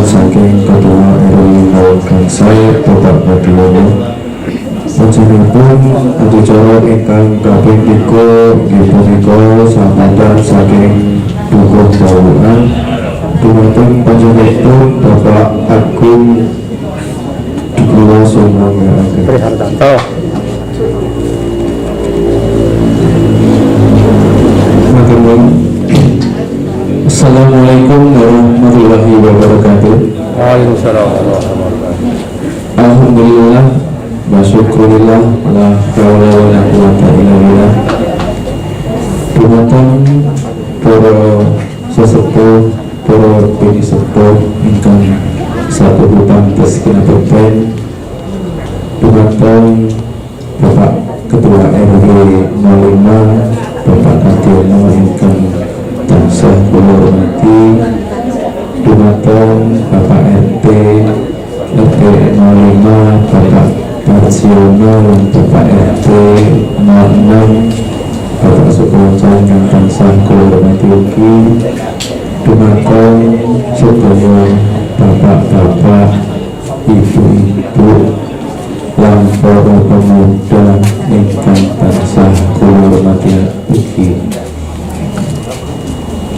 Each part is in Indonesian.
saking Ketua RW Gangsal Bapak Badiono. Panjenenganipun adicara ingkang kaping 3 inggih punika sambutan saking Dukun Bawuhan dumateng panjenenganipun Bapak Agung Dikulo Sumanggaken. Prihartanto. Assalamualaikum warahmatullahi wabarakatuh. Waalaikumsalam warahmatullahi wabarakatuh. Alhamdulillah wa syukurillah la haula wa la quwwata illa billah. Dumateng para sesepuh, para bini sepuh ingkang sapuputan tes kinabekten, dumateng Bapak Ketua RW 05 Bapak Kadiono ingkang tansah kula hormati, dumateng Bapak RT 05 Bapak Parsiono lan Bapak RT 06 Bapak Sukoco ingkang tansah kula hormati ugi, dumateng sedaya bapak-bapak, ibu-ibu lan para pemuda ingkang tansah kula hormati ugi.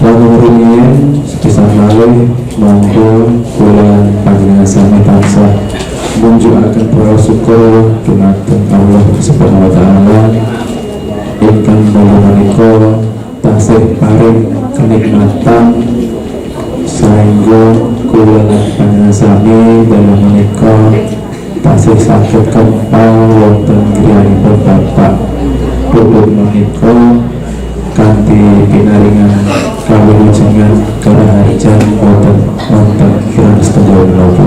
Lalu rumiyin sebisa malih monggo kula panjenengan sami tansah munjukaken para syukur dumateng Allah Subhanahu wa taala ingkang menika taksih paring kenikmatan saengga kula panjenengan sami dalam menika taksih saged kempal wonten griyanipun Bapak Dukun menika kanthi pinaringan kawilujengan karaharjan wonten kirang sedaya menapa.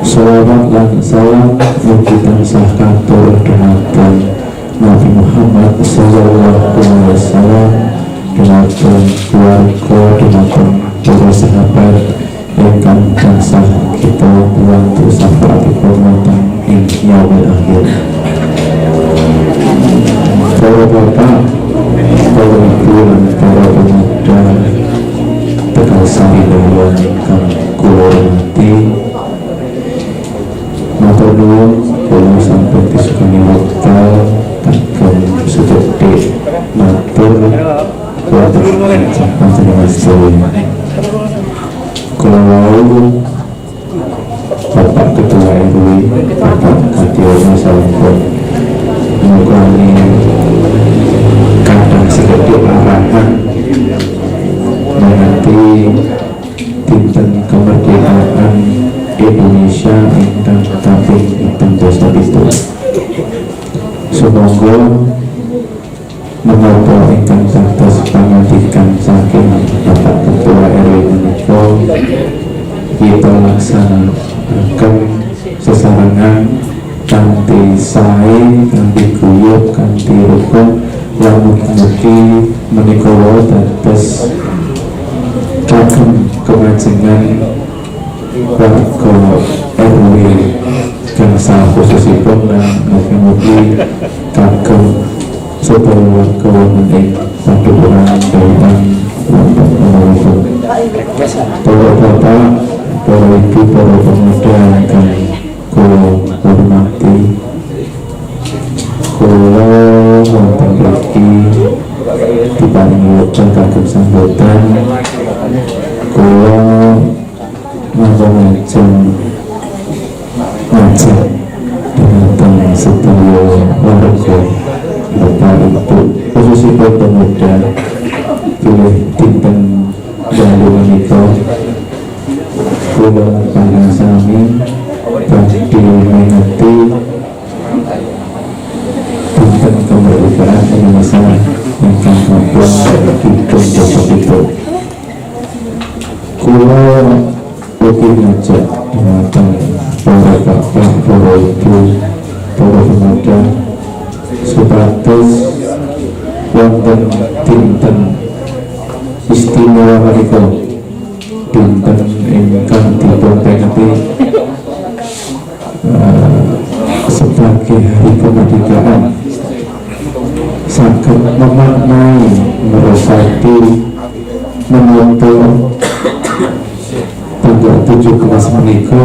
Shalawat lan salam mugi tansah katur dumateng Nabi Muhammad sallallahu alaihi wasallam, dumateng keluarga, dumateng para sahabat ingkang tansah kita bantu syafaatipun wonten ing yaumil akhir. Para bapak, para ibu lan para pemuda tegal saridayan ingkang kula hormati, matur nuwun kula sampun disukani wekdal kagem sedherek matur wonten panjenengan sedaya. Kula wau Bapak Ketua RW Bapak Kadiono sampun mengukani kadang sedikit arahan menanti dinten kemerdekaan Indonesia ingkang kaping 77. Semoga menapa ingkang dados pangandikan saking Bapak Ketua RW menika kita laksanaken sesarengan kanthi sae, kanthi guyub, kanthi rukun lan mugi menika dados kagem kemajengan warga RW Gangsal khususipun lan mugi kagem sedaya warga wonten ing padukuhan Dawan Lombok. Para bapak, para ibu, para pemuda ingkang kula hormati, kula wonten mriki diparingi wekdal kagem sambutan kula ngajeng dumateng sedaya warga bapak ibu khususipun pemuda pilih dinten dalu menika kula panjenengan sami badhe mengeti dinten kemerdekaan Indonesia ingkang kaping 77. Kula ugi ngajak dumateng para bapak, para ibu, para pemuda supados wonten dinten istimewa menika, dinten ingkang dipunpengeti sebagai hari kemerdekaan, saged memaknai, meresati, menyumpul tanggal menika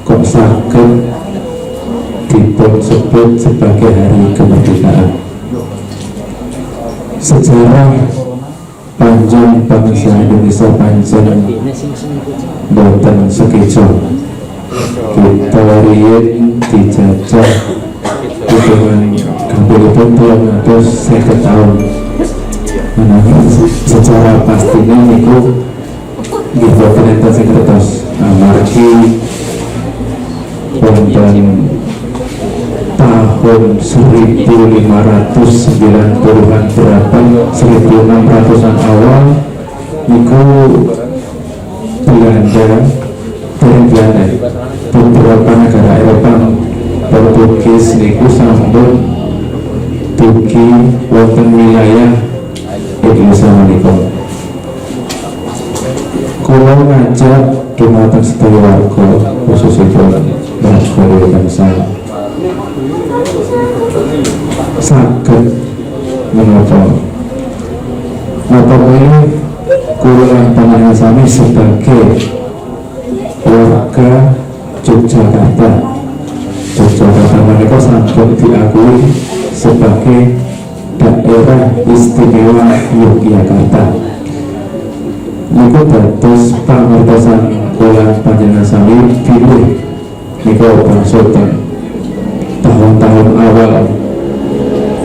kok saged dipun sebut sebagai hari kemerdekaan. Sejarah panjang bangsa Indonesia panjang boten sekejo. Kita riyen dijajah hitungan gampilipun 350 tahun. Secara pastinya niku nggih boten enten sing kertos amargi wonten tahun 1590-an berapa 1600-an awal niku Belanda beberapa negara Eropa Portugis niku sampun dugi wonten wilayah Indonesia menika. Kula ngajak dumateng sedaya warga khususipun warga bangsa saged menapa ini kula lan panjenengan sami sebagai warga Yogyakarta menika sampun diakui sebagai daerah istimewa Yogyakarta. Niku dados pangertosan kula panjenengan sami bilih niku bangsa tahun-tahun awal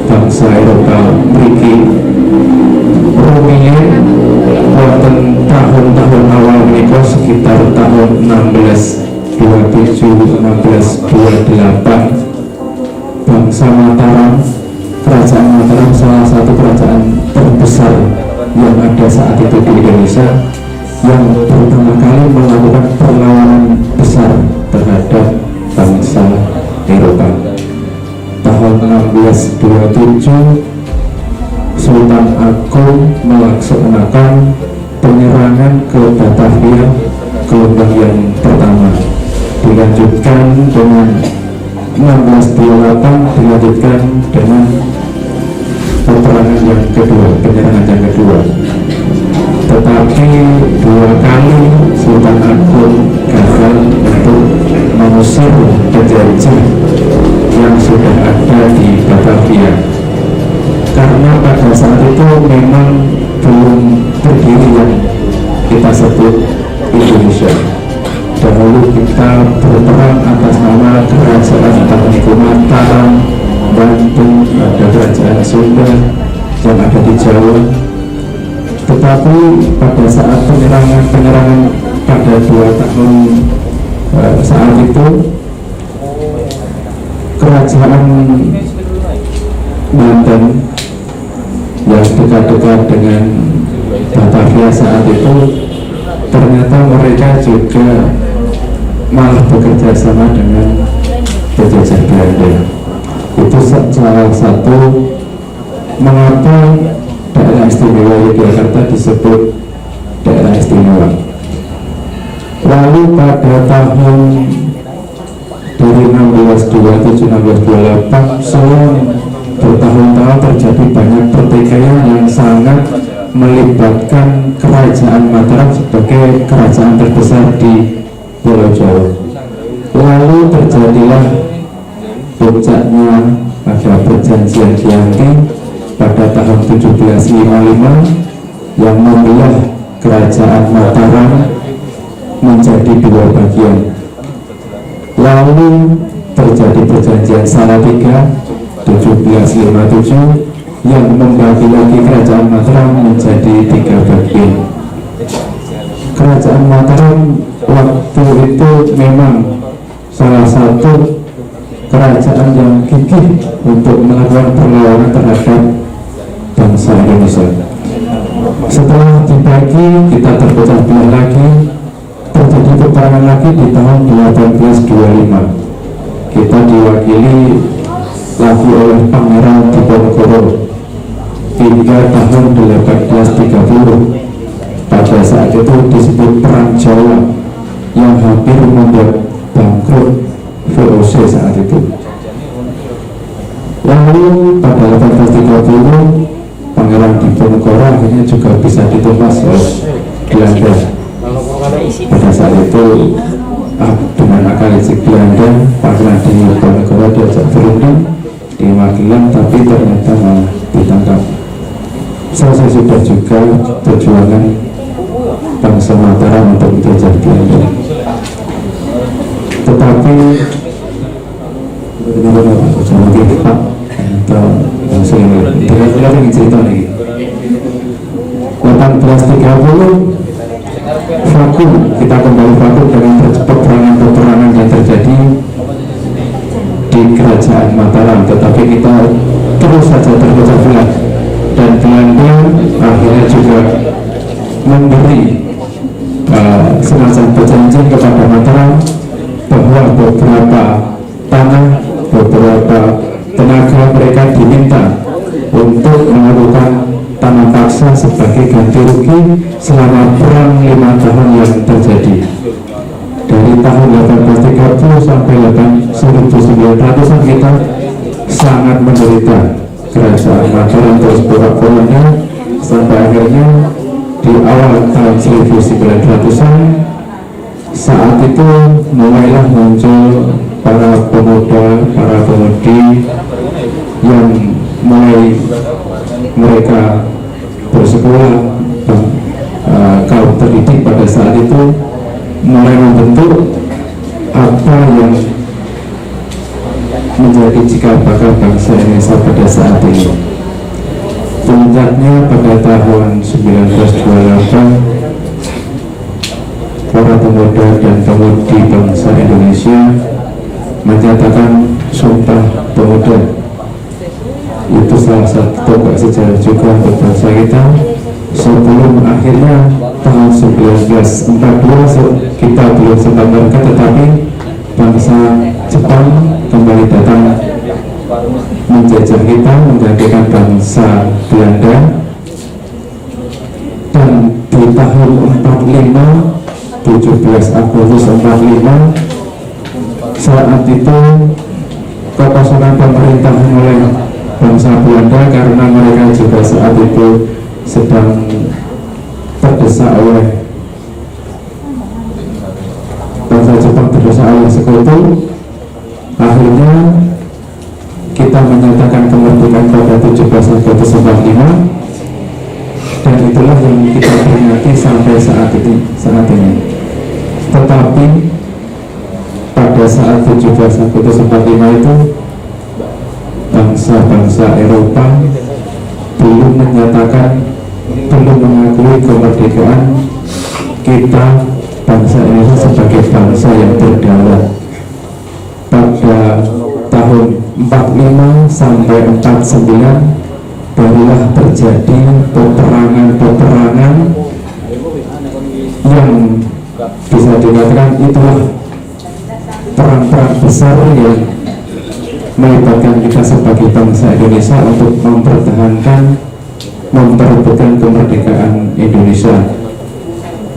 bangsa Eropa mriki rumiyin wonten tahun-tahun awal menika sekitar tahun 1628 bangsa Mataram, kerajaan Mataram salah satu kerajaan terbesar yang ada saat itu di Indonesia yang pertama kali melakukan perlawanan besar terhadap bangsa Eropa. Tahun 1627 Sultan Agung melaksanakan penyerangan ke Batavia gelombang yang pertama, dilanjutkan dengan 1628 dilanjutkan dengan peperangan yang kedua, penyerangan yang kedua. Tetapi dua kali Sultan Agung gagal untuk mengusir penjajah yang sudah ada di Batavia, karena pada saat itu memang belum berdiri yang kita sebut Indonesia. Dahulu kita berperang atas nama kerajaan Mataram, Banten, ada kerajaan Sunda yang ada di Jawa. Tetapi pada saat penyerangan pada 2 tahun saat itu, kerajaan Banten yang dekat-dekat dengan Batavia saat itu, ternyata mereka juga malah bekerja sama dengan penjajah Belanda. Itu salah satu mengapa daerah istimewa Yogyakarta disebut daerah istimewa. Lalu pada tahun dari 1627-1628 selang bertahun-tahun terjadi banyak pertikaian yang sangat melibatkan kerajaan Mataram sebagai kerajaan terbesar di Pulau Jawa. Lalu terjadilah puncaknya pada perjanjian Chianti pada tahun 1755 yang membelah kerajaan Mataram menjadi 2 bagian. Lalu terjadi perjanjian Salatiga 1757 yang membagi lagi kerajaan Mataram menjadi 3 bagian. Kerajaan Mataram waktu itu memang salah satu kerajaan yang gigih untuk melakukan perlawanan terhadap bangsa Indonesia. Setelah dibagi, kita terpecah belah lagi, terjadi peperangan lagi di tahun 1825. Kita diwakili lagi oleh Pangeran Diponegoro hingga tahun 1830. Pada saat itu disebut Perang Jawa yang hampir membuat bangkrut VOC saat itu. Lalu pada 1830 Pangeran Diponegoro akhirnya juga bisa ditumpas oleh Belanda. Pada saat itu dengan akal licik Belanda, Pak Radi Diponegoro diajak berunding di Magelang, tapi ternyata malah ditangkap. Saya sudah juga perjuangan bangsa Mataram untuk dijajah Belanda, tetapi mungkin Pak atau sering ingin cerita lagi. 1830 vakum, kita kembali vakum dengan peperangan yang terjadi di kerajaan Mataram, tetapi kita terus saja terpecah belah, dan Belanda akhirnya juga memberi semacam perjanjian kepada Mataram bahwa beberapa tanah, beberapa tenaga mereka diminta untuk melakukan tanam paksa sebagai ganti rugi selama perang 5 tahun yang terjadi dari tahun 1830 sampai 1900-an. Kita sangat menderita. Kerajaan Mataram terus porak-poranda sampai akhirnya di awal tahun 1900-an, saat itu mulailah muncul para pemuda, para pemudi yang mulai mereka bersekolah, kaum terdidik pada saat itu mulai membentuk apa yang menjadi cikal bakal bangsa Indonesia pada saat ini. Puncaknya pada tahun 1928, para pemuda dan pemudi bangsa Indonesia menyatakan Sumpah Pemuda. Itu salah satu tonggak sejarah juga untuk bangsa kita, sebelum akhirnya tahun 1942 kita belum sempat merdeka, tetapi bangsa Jepang kembali datang menjajah kita, menggantikan bangsa Belanda. Dan di tahun 45, 17 Agustus 45, saat itu kekosongan pemerintahan oleh bangsa Belanda, karena mereka juga saat itu sedang terdesak oleh bangsa Jepang, terdesak oleh sekutu. Akhirnya kita menyatakan kemerdekaan pada 17 Agustus 45, dan itulah yang kita peringati sampai saat ini. Tetapi pada saat 17 Agustus 45 itu bangsa-bangsa Eropa belum menyatakan, belum mengakui kemerdekaan kita bangsa Indonesia sebagai bangsa yang berdaulat. Pada tahun 45 sampai 49 barulah terjadi peperangan yang bisa dikatakan itulah perang-perang besar yang melibatkan kita sebagai bangsa Indonesia untuk memperebutkan kemerdekaan Indonesia.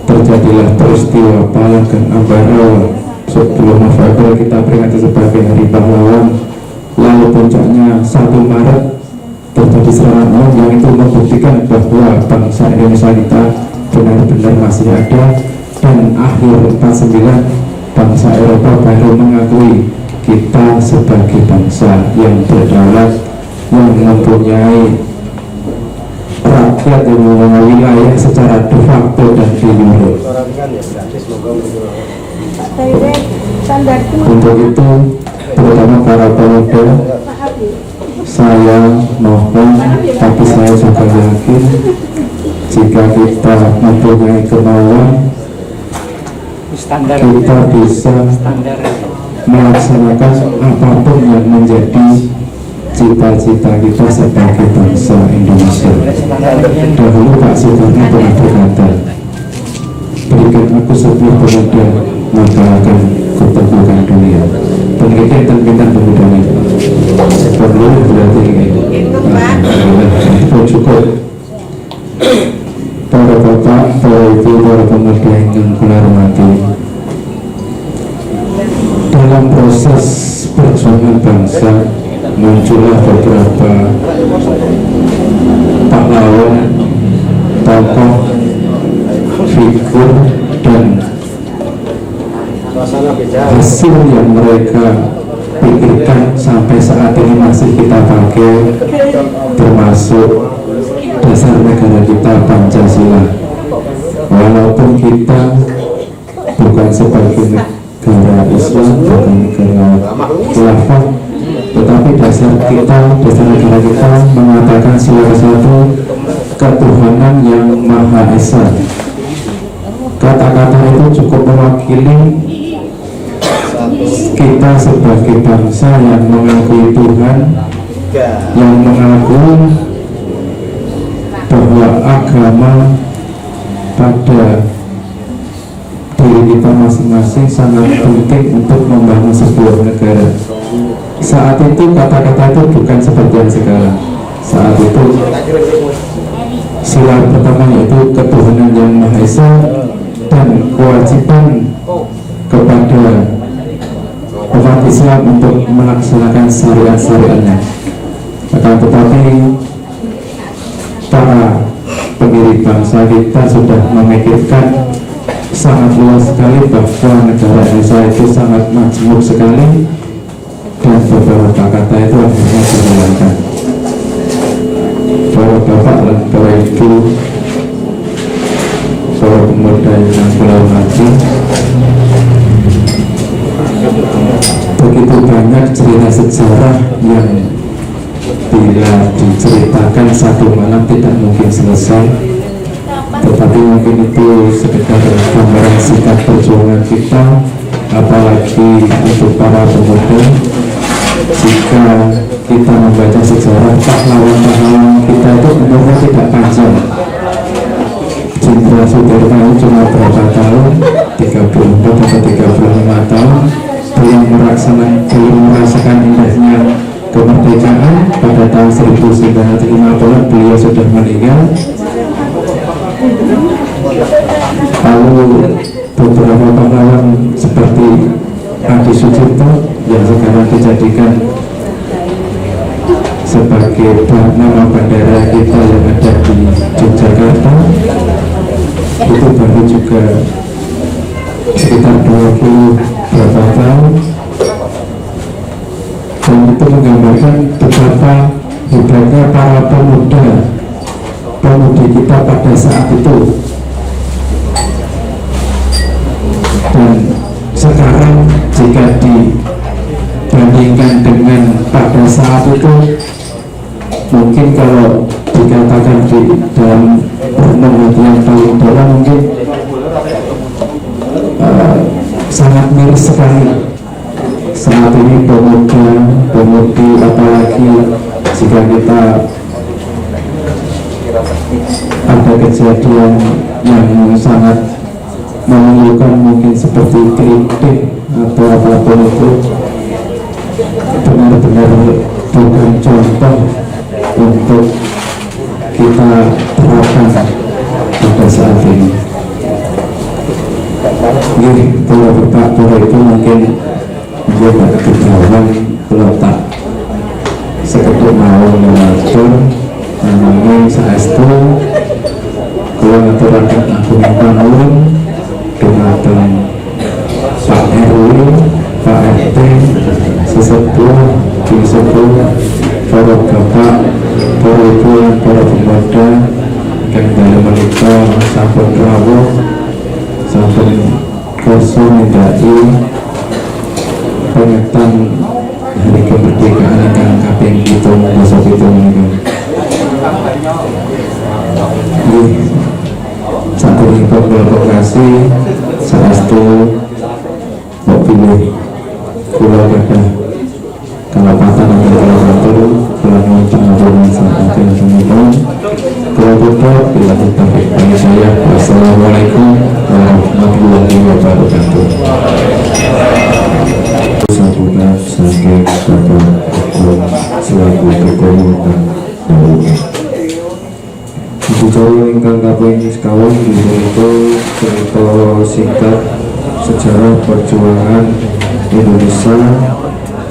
Terjadilah peristiwa Palagan Ambarawa, 10 November kita peringati sebagai Hari Pahlawan. Lalu puncaknya 1 Maret terjadi serangan umum yang itu membuktikan bahwa bangsa Indonesia kita benar-benar masih ada. Dan akhir 49 bangsa Eropa baru mengakui kita sebagai bangsa yang berdaulat, yang mempunyai rakyat, yang mempunyai wilayah secara de facto dan de jure. Untuk itu, terutama para pemuda, saya mohon, tapi saya juga yakin jika kita mempunyai kemauan, kita bisa melaksanakan apapun yang menjadi cita-cita kita sebagai bangsa Indonesia. Dahulu Pak Soekarno pernah berkata, berikan aku 10 pemuda, maka akan kuteguhkan dunia. Pendidikan dan bintang pemuda ini perlu berarti itu cukup. Para bapak, para ibu, para pemuda yang kula hormati, dalam proses perjuangan bangsa muncullah beberapa pahlawan, tokoh, figur, dan hasil yang mereka pikirkan sampai saat ini masih kita pakai, termasuk dasar negara kita Pancasila. Walaupun kita bukan sebagai negara Islam, bukan negara khilafah, tetapi dasar kita, dasar negara kita mengatakan salah satu ketuhanan yang Maha Esa. Kata-kata itu cukup mewakili kita sebagai bangsa yang mengakui Tuhan, yang mengakui bahwa agama pada diri kita masing-masing sangat penting untuk membangun sebuah negara. Saat itu kata-kata itu bukan seperti yang sekarang. Saat itu sila pertama yaitu ketuhanan yang Maha Esa dan kewajiban kepada umat Islam untuk melaksanakan syariat-syariatnya. Akan tetapi para pendiri bangsa kita sudah memikirkan sangat luas sekali bahwa negara Indonesia itu sangat majmuk sekali, dan beberapa kata itu akhirnya dihilangkan. Para bapak dan para ibu, para pemuda yang Pulau Haji, begitu banyak cerita sejarah yang bila diceritakan satu malam tidak mungkin selesai, tetapi mungkin itu sekedar gambaran singkat perjuangan kita, apalagi untuk para pemuda. Jika kita membaca sejarah, pahlawan-pahlawan kita itu umurnya tidak panjang. Jenderal Sudirman cuma berapa tahun, 34 atau 35 tahun, belum merasakan indahnya kemerdekaan. Pada tahun 1950 beliau sudah meninggal. Lalu beberapa pahlawan seperti Adi Sucipto yang sekarang dijadikan sebagai nama bandara kita yang ada di Yogyakarta, itu baru juga sekitar 20 berapa tahun, dan itu menggambarkan betapa hebatnya para pemudi kita pada saat itu. Dan sekarang jika dibandingkan dengan pada saat itu, mungkin kalau dikatakan di dalam renungan yang paling dalam, mungkin sangat miris sekali. Saat ini pemudi, apalagi jika kita ada kejadian yang sangat memilukan, mungkin seperti kritik atau apapun itu, benar-benar bukan contoh untuk kita terapkan pada saat ini. Ini kalau Bapak Pura itu mungkin menjadi kejawan letak sekedar mau mengatur namanya saestu kalau ngaturakan agung panuwun dumateng Pak RW, Pak RT, sesepuh, disepuh, para bapak, para ibu, para pemuda yang dalam menikah sampun rawuh, sampun kursus nindaki pengetan hari kemerdekaan yang kaping 7 ini. Satu impor lokasi saestu mau pilih pulau gadah kalapatan atau kalapatan pulau pengaruhan sampai teman-teman pulau tutup bila kita bagi saya. Wassalamualaikum warahmatullahi wabarakatuh. Sabuna saking Bapak selaku ketua dan bicara ingkang kaping sekawan itu cerita singkat sejarah perjuangan Indonesia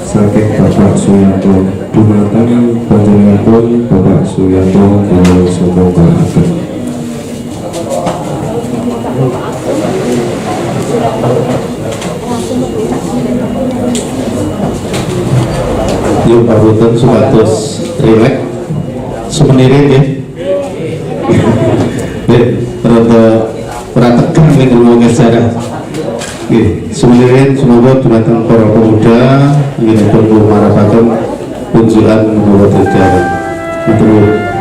saking Bapak Suyanto. Dumateng panjenenganipun Bapak Suyanto kula sumanggaken. Yuk Pak Buton supados rileks sumenirin ya. Rada ora tegang nek ngomong sejarah. Nggih, sumenirin semoga dumateng para pemuda nggih pun marapaken kunjulan menawa terjadi. Matur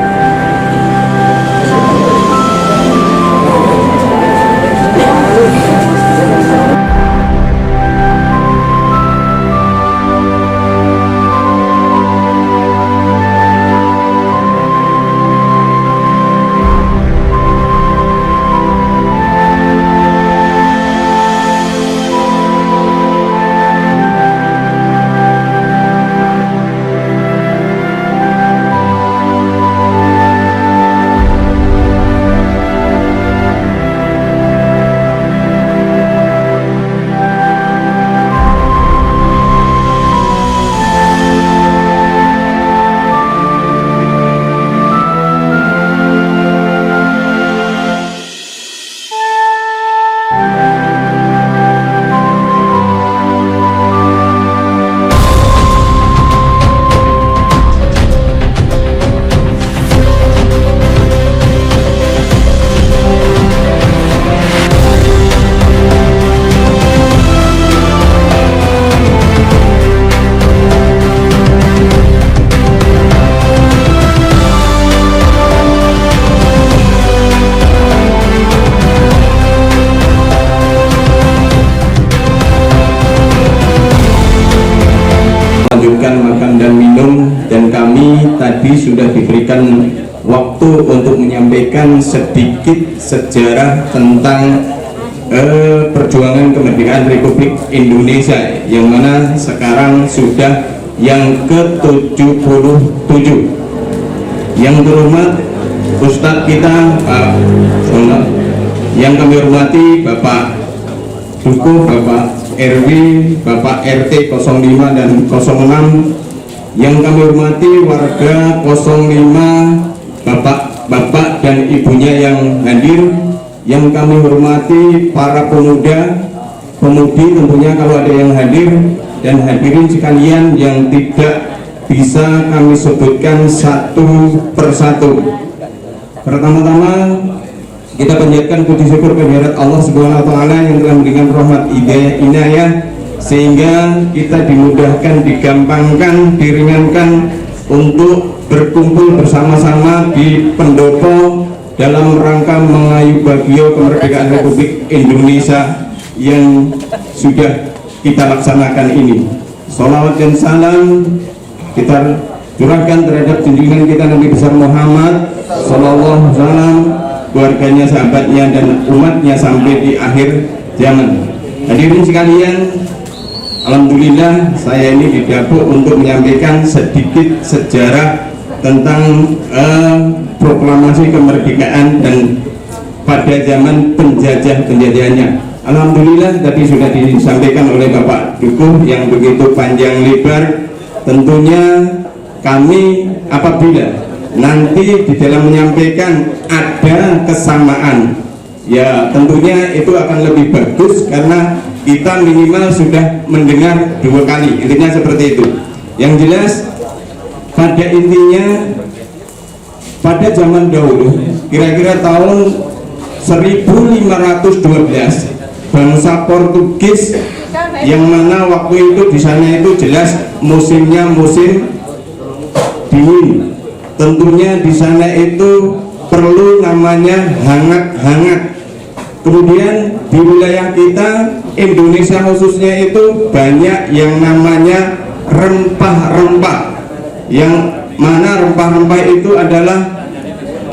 makan dan minum, dan kami tadi sudah diberikan waktu untuk menyampaikan sedikit sejarah tentang perjuangan kemerdekaan Republik Indonesia yang mana sekarang sudah yang ke-77. Yang terhormat Ustadz kita yang kami hormati Bapak Dukuh, Bapak RW, Bapak RT 05 dan 06, yang kami hormati warga 05, bapak-bapak dan ibunya yang hadir, yang kami hormati para pemuda, pemudi tentunya kalau ada yang hadir, dan hadirin sekalian yang tidak bisa kami sebutkan satu persatu. Pertama-tama kita panjatkan puji syukur kehadirat Allah Subhanahu wa taala yang telah memberikan rahmat hidayah inayah sehingga kita dimudahkan, digampangkan, diringankan untuk berkumpul bersama-sama di pendopo dalam rangka mengayu bagio kemerdekaan Republik Indonesia yang sudah kita laksanakan ini. Salawat dan salam kita curahkan terhadap junjungan kita Nabi besar Muhammad sallallahu alaihi wasallam, keluarganya, sahabatnya, dan umatnya sampai di akhir zaman. Hadirin sekalian, alhamdulillah saya ini didapuk untuk menyampaikan sedikit sejarah tentang proklamasi kemerdekaan dan pada zaman penjajahannya. Alhamdulillah tadi sudah disampaikan oleh Bapak Dukuh yang begitu panjang lebar. Tentunya kami apabila nanti di dalam menyampaikan ada kesamaan, ya tentunya itu akan lebih bagus karena kita minimal sudah mendengar 2 kali, intinya seperti itu. Yang jelas pada intinya pada zaman dahulu kira-kira tahun 1512 bangsa Portugis yang mana waktu itu di sana itu jelas musimnya musim dingin. Tentunya di sana itu perlu namanya hangat-hangat. Kemudian di wilayah kita Indonesia khususnya itu banyak yang namanya rempah-rempah, yang mana rempah-rempah itu adalah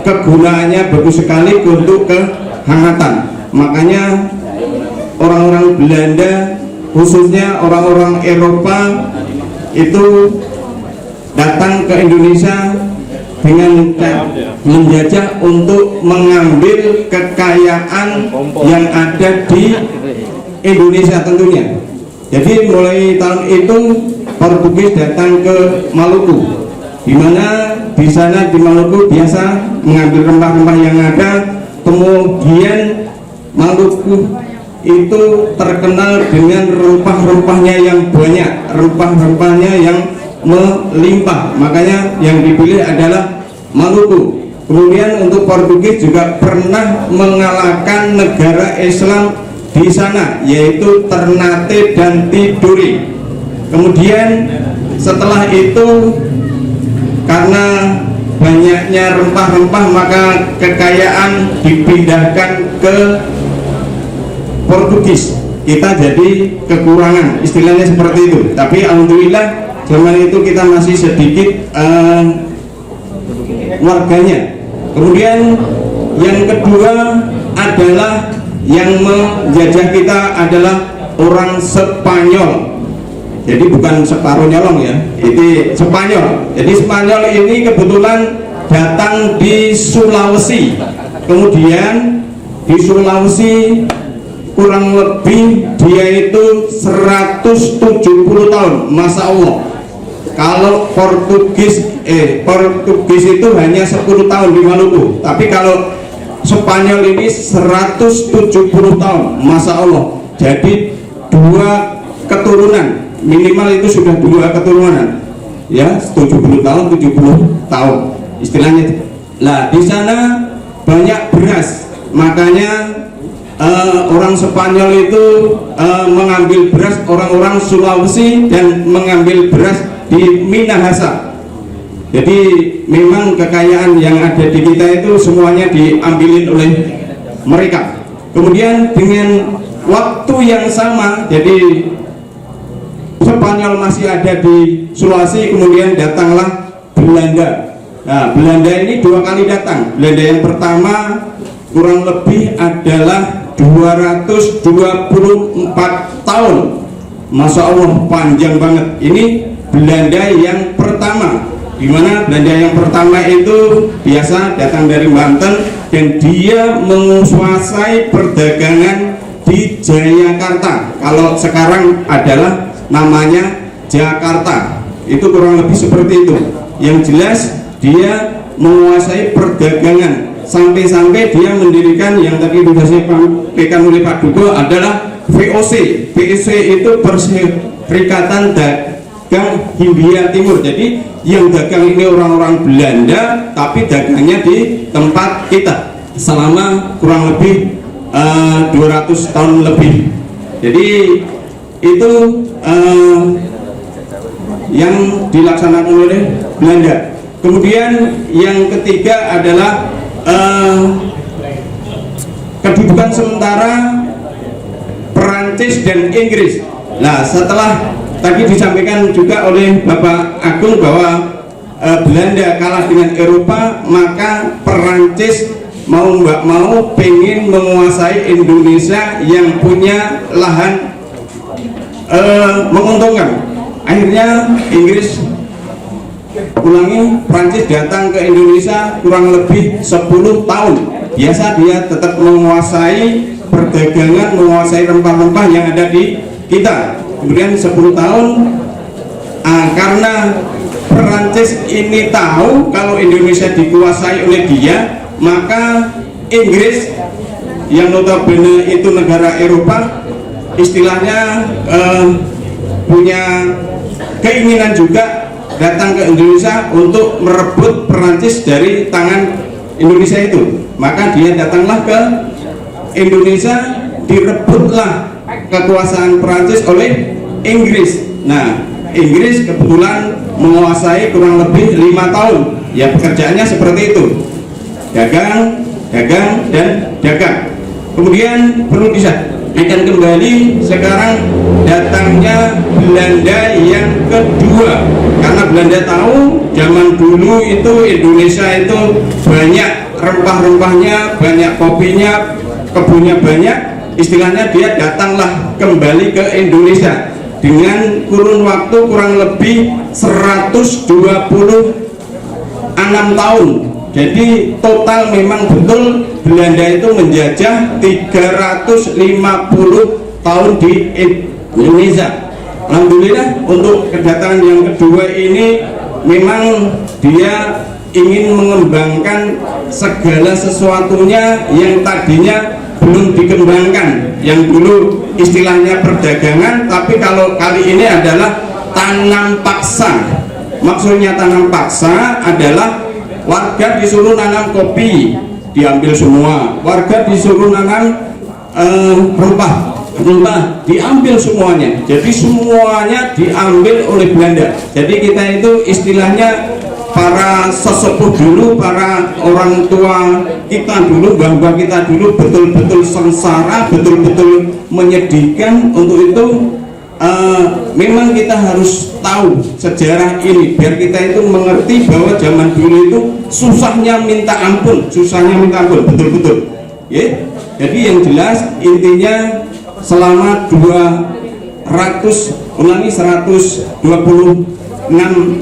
kegunaannya bagus sekali untuk kehangatan. Makanya orang-orang Belanda khususnya orang-orang Eropa itu datang ke Indonesia dengan menjajah untuk mengambil kekayaan yang ada di Indonesia tentunya. Jadi mulai tahun itu Portugis datang ke Maluku, di mana di sana di Maluku biasa mengambil rempah-rempah yang ada. Kemudian Maluku itu terkenal dengan rempah-rempahnya yang banyak, rempah-rempahnya yang melimpah, makanya yang dipilih adalah Maluku. Kemudian untuk Portugis juga pernah mengalahkan negara Islam di sana, yaitu Ternate dan Tidore. Kemudian setelah itu karena banyaknya rempah-rempah maka kekayaan dipindahkan ke Portugis, kita jadi kekurangan, istilahnya seperti itu. Tapi alhamdulillah zaman itu kita masih sedikit warganya. Kemudian yang kedua adalah yang menjajah kita adalah orang Spanyol. Jadi bukan separuh nyolong ya, ini Spanyol. Jadi Spanyol ini kebetulan datang di Sulawesi. Kemudian di Sulawesi kurang lebih dia itu 170 tahun, Masya Allah. Kalau Portugis itu hanya 10 tahun di Maluku, tapi kalau Spanyol ini 170 tahun, Masya Allah. Jadi 2 keturunan minimal itu sudah 2 keturunan ya, 70 tahun 70 tahun istilahnya. Nah di sana banyak beras, makanya orang Spanyol itu mengambil beras, orang-orang Sulawesi dan mengambil beras di Minahasa. Jadi memang kekayaan yang ada di kita itu semuanya diambilin oleh mereka. Kemudian dengan waktu yang sama, jadi Spanyol masih ada di Sulawesi, kemudian datanglah Belanda. Nah, Belanda ini 2 kali datang. Belanda yang pertama kurang lebih adalah 224 tahun, Masya Allah panjang banget. Ini Belanda yang pertama, dimana Belanda yang pertama itu biasa datang dari Banten dan dia menguasai perdagangan di Jayakarta. Kalau sekarang adalah namanya Jakarta, itu kurang lebih seperti itu. Yang jelas dia menguasai perdagangan sampai-sampai dia mendirikan yang tadi sudah saya sampaikan oleh Pak Dugo adalah VOC. VOC itu Perserikatan Dagang Hindia Timur. Jadi yang dagang ini orang-orang Belanda, tapi dagangnya di tempat kita selama kurang lebih 200 tahun lebih. Jadi itu yang dilaksanakan oleh Belanda. Kemudian yang ketiga adalah kedudukan sementara Perancis dan Inggris. Nah setelah tadi disampaikan juga oleh Bapak Agung bahwa Belanda kalah dengan Eropa, maka Perancis mau nggak mau pengen menguasai Indonesia yang punya lahan menguntungkan. Akhirnya Inggris Prancis datang ke Indonesia kurang lebih 10 tahun. Biasa dia tetap menguasai perdagangan, menguasai rempah-rempah yang ada di kita. Kemudian 10 tahun karena Prancis ini tahu kalau Indonesia dikuasai oleh dia, maka Inggris yang notabene itu negara Eropa, istilahnya punya keinginan juga datang ke Indonesia untuk merebut Perancis dari tangan Indonesia itu. Maka dia datanglah ke Indonesia, direbutlah kekuasaan Perancis oleh Inggris. Nah, Inggris kebetulan menguasai kurang lebih 5 tahun. Ya pekerjaannya seperti itu, dagang, dagang, dan dagang. Kemudian perlu disampaikan kembali sekarang datangnya Belanda yang kedua, karena Belanda tahu zaman dulu itu Indonesia itu banyak rempah-rempahnya, banyak kopinya, kebunnya banyak, istilahnya dia datanglah kembali ke Indonesia dengan kurun waktu kurang lebih 126 tahun. Jadi total memang betul Belanda itu menjajah 350 tahun di Indonesia. Alhamdulillah untuk kedatangan yang kedua ini memang dia ingin mengembangkan segala sesuatunya yang tadinya belum dikembangkan. Yang dulu istilahnya perdagangan, tapi kalau kali ini adalah tanam paksa. Maksudnya tanam paksa adalah warga disuruh nanam kopi, diambil semua. Warga disuruh nanam rempah, diambil semuanya. Jadi semuanya diambil oleh Belanda. Jadi kita itu istilahnya para sesepuh dulu, para orang tua kita dulu, bangga kita dulu betul-betul sengsara, betul-betul menyedihkan. Untuk itu memang kita harus tahu sejarah ini biar kita itu mengerti bahwa zaman dulu itu susahnya minta ampun, betul-betul ya. Jadi yang jelas intinya selama 126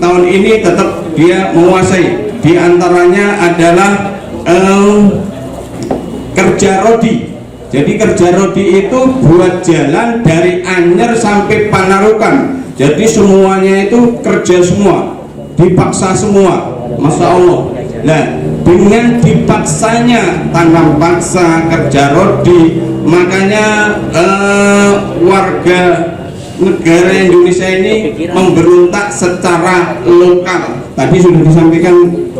tahun ini tetap dia menguasai. Di antaranya adalah kerja rodi. Jadi kerja rodi itu buat jalan dari Anyer sampai Panarukan. Jadi semuanya itu kerja semua, dipaksa semua, Masya Allah. Nah, dengan dipaksanya tanam paksa, kerja rodi, makanya warga negara Indonesia ini memberontak secara lokal. Tadi sudah disampaikan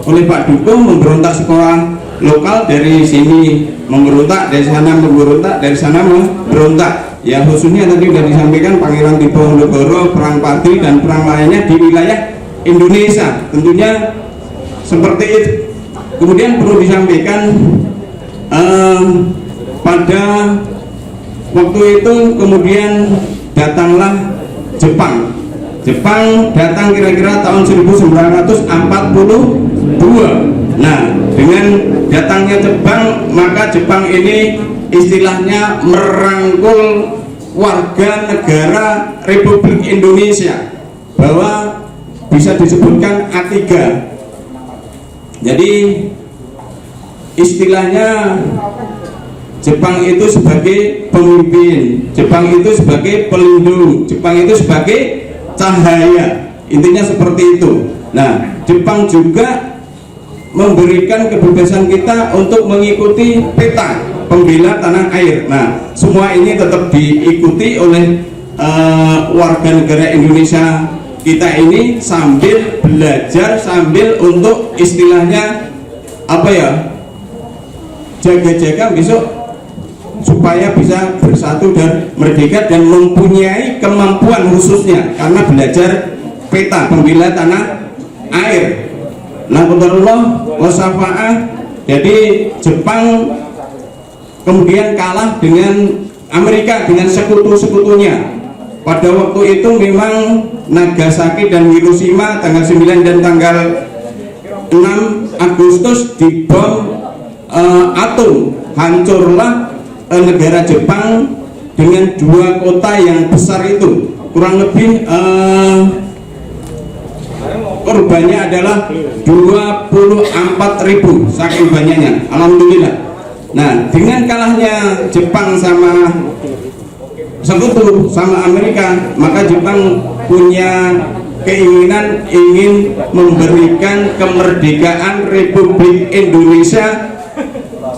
oleh Pak Dukuh, memberontak sekolah lokal, dari sini memberontak, dari sana memberontak, dari sana memberontak. Ya khususnya tadi sudah disampaikan Pangeran Diponegoro, Perang Patri dan perang lainnya di wilayah Indonesia. Tentunya seperti itu. Kemudian perlu disampaikan pada waktu itu kemudian datanglah Jepang. Jepang datang kira-kira tahun 1942. Nah, dengan datangnya Jepang, maka Jepang ini istilahnya merangkul warga negara Republik Indonesia, bahwa bisa disebutkan A3. Jadi istilahnya Jepang itu sebagai pemimpin, Jepang itu sebagai pelindung, Jepang itu sebagai cahaya, intinya seperti itu. Nah, Jepang juga memberikan kebebasan kita untuk mengikuti peta pembela tanah air. Nah, semua ini tetap diikuti oleh warga negara Indonesia kita ini, sambil belajar, sambil untuk istilahnya apa ya, jaga-jaga besok supaya bisa bersatu dan merdeka dan mempunyai kemampuan khususnya karena belajar peta pembela tanah air. Nah, qadarullah wasafa'ah. Jadi Jepang kemudian kalah dengan Amerika, dengan sekutu-sekutunya. Pada waktu itu memang Nagasaki dan Hiroshima tanggal 9 dan tanggal 6 Agustus dibom atom. Hancurlah negara Jepang dengan 2 kota yang besar itu. Kurang lebih korbannya adalah 24.000 saking banyaknya, alhamdulillah. Nah, dengan kalahnya Jepang sama sekutu sama Amerika, maka Jepang punya keinginan ingin memberikan kemerdekaan Republik Indonesia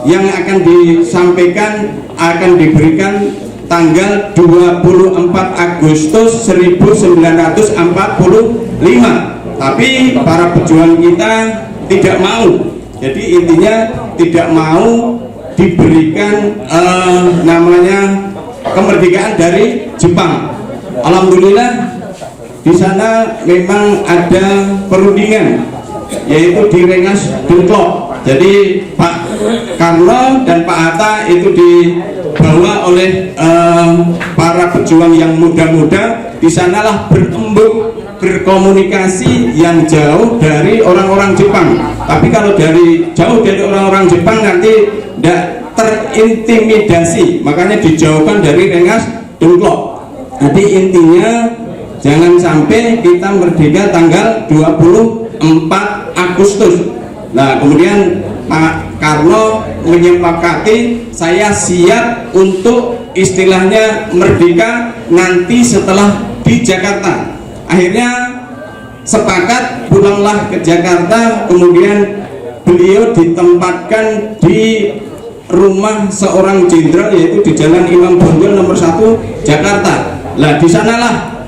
yang akan disampaikan, akan diberikan tanggal 24 Agustus 1945. Tapi para pejuang kita tidak mau. Jadi intinya tidak mau diberikan namanya kemerdekaan dari Jepang. Alhamdulillah di sana memang ada perundingan, yaitu di Rengas Dengklok. Jadi Pak Karno dan Pak Hatta itu dibawa oleh para pejuang yang muda-muda. Di sanalah berembuk, berkomunikasi yang jauh dari orang-orang Jepang. Tapi kalau jauh dari orang-orang Jepang nanti tidak terintimidasi, makanya dijauhkan dari Rengas Dengklok. Jadi intinya jangan sampai kita merdeka tanggal 24 Agustus. Nah, kemudian Pak Karno menyepakati saya siap untuk istilahnya merdeka nanti setelah di Jakarta. Akhirnya sepakat, pulanglah ke Jakarta. Kemudian beliau ditempatkan di rumah seorang jenderal, yaitu di Jalan Imam Bonjol nomor 1 Jakarta. Lah di sanalah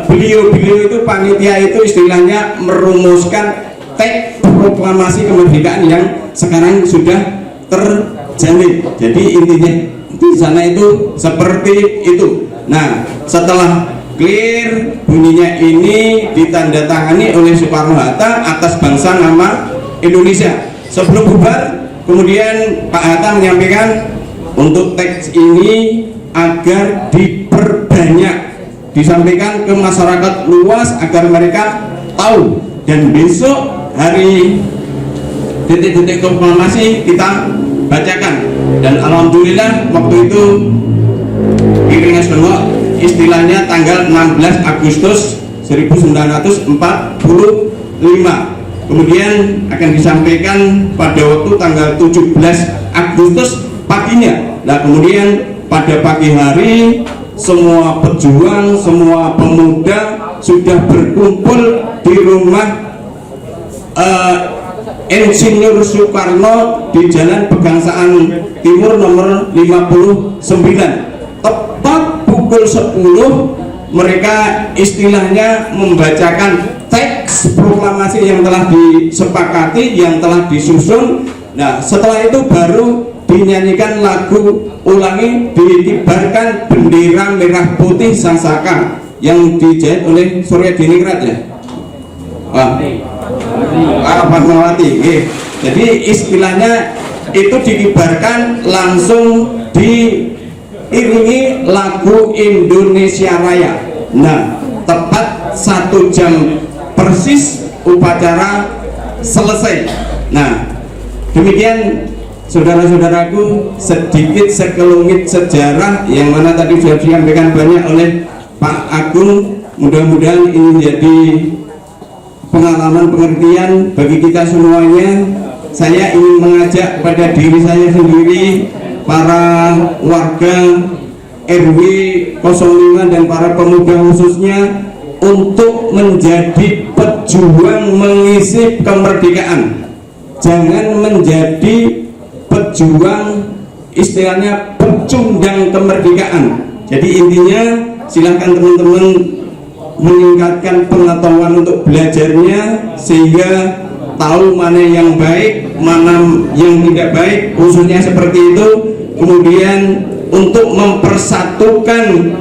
beliau-beliau itu panitia itu istilahnya merumuskan teks proklamasi kemerdekaan yang sekarang sudah terjalin. Jadi intinya di sana itu seperti itu. Nah, setelah clear bunyinya ini ditandatangani oleh Soekarno-Hatta atas bangsa nama Indonesia. Sebelum bubar, kemudian Pak Hatta menyampaikan untuk teks ini agar diperbanyak, disampaikan ke masyarakat luas agar mereka tahu, dan besok hari detik-detik proklamasi kita bacakan. Dan alhamdulillah waktu itu Iring Nasional istilahnya tanggal 16 Agustus 1945, kemudian akan disampaikan pada waktu tanggal 17 Agustus paginya. Nah, kemudian pada pagi hari semua pejuang, semua pemuda sudah berkumpul di rumah Insinyur Soekarno di Jalan Pegangsaan Timur nomor 59. Tepat pukul 10 mereka istilahnya membacakan teks proklamasi yang telah disepakati, yang telah disusun. Nah, setelah itu baru dinyanyikan lagu ulangi, dikibarkan bendera merah putih Sang Saka yang dijahit oleh Surya Diningrat ya. Fatmawati. Jadi istilahnya itu dikibarkan langsung diiringi lagu Indonesia Raya. Nah, tepat 1 jam persis upacara selesai. Nah, demikian saudara-saudaraku sedikit sekelumit sejarah yang mana tadi sudah disampaikan banyak oleh Pak Agung. Mudah-mudahan ini menjadi pengalaman pengertian bagi kita semuanya. Saya ingin mengajak pada diri saya sendiri, para warga RW 05 dan para pemuda khususnya, untuk menjadi pejuang mengisi kemerdekaan. Jangan menjadi pejuang istilahnya pecundang kemerdekaan. Jadi intinya silahkan teman-teman meningkatkan pengetahuan untuk belajarnya sehingga tahu mana yang baik, mana yang tidak baik, khususnya seperti itu. Kemudian untuk mempersatukan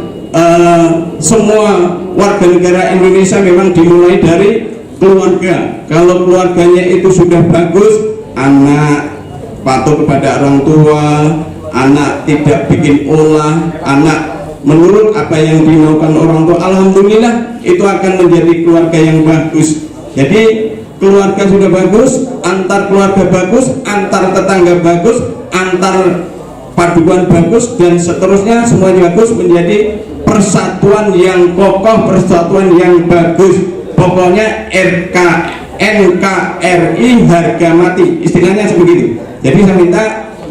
semua warga negara Indonesia memang dimulai dari keluarga. Kalau keluarganya itu sudah bagus, anak patuh kepada orang tua, anak tidak bikin ulah, anak menurut apa yang dimaukan orang tua, alhamdulillah itu akan menjadi keluarga yang bagus. Jadi keluarga sudah bagus, antar keluarga bagus, antar tetangga bagus, antar paduan bagus, dan seterusnya semuanya bagus, menjadi persatuan yang kokoh, persatuan yang bagus. Pokoknya NKRI harga mati, istilahnya seperti itu. Jadi saya minta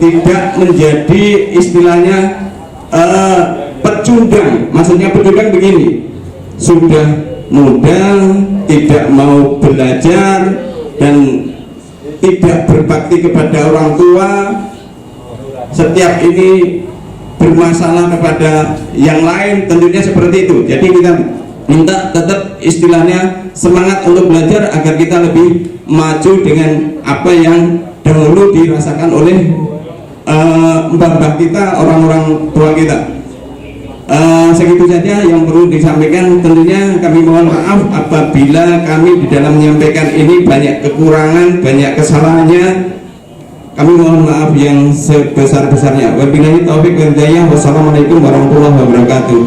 tidak menjadi istilahnya pecundang. Maksudnya pecundang begini, sudah muda, tidak mau belajar dan tidak berbakti kepada orang tua, setiap ini bermasalah kepada yang lain, tentunya seperti itu. Jadi kita minta tetap istilahnya semangat untuk belajar agar kita lebih maju dengan apa yang dahulu dirasakan oleh mbah-mbah kita, orang-orang tua kita. Segitu saja yang perlu disampaikan. Tentunya kami mohon maaf apabila kami di dalam menyampaikan ini banyak kekurangan, banyak kesalahannya. Kami mohon maaf yang sebesar-besarnya. Wabillahi taufiq wal hidayah. Wassalamualaikum warahmatullahi wabarakatuh.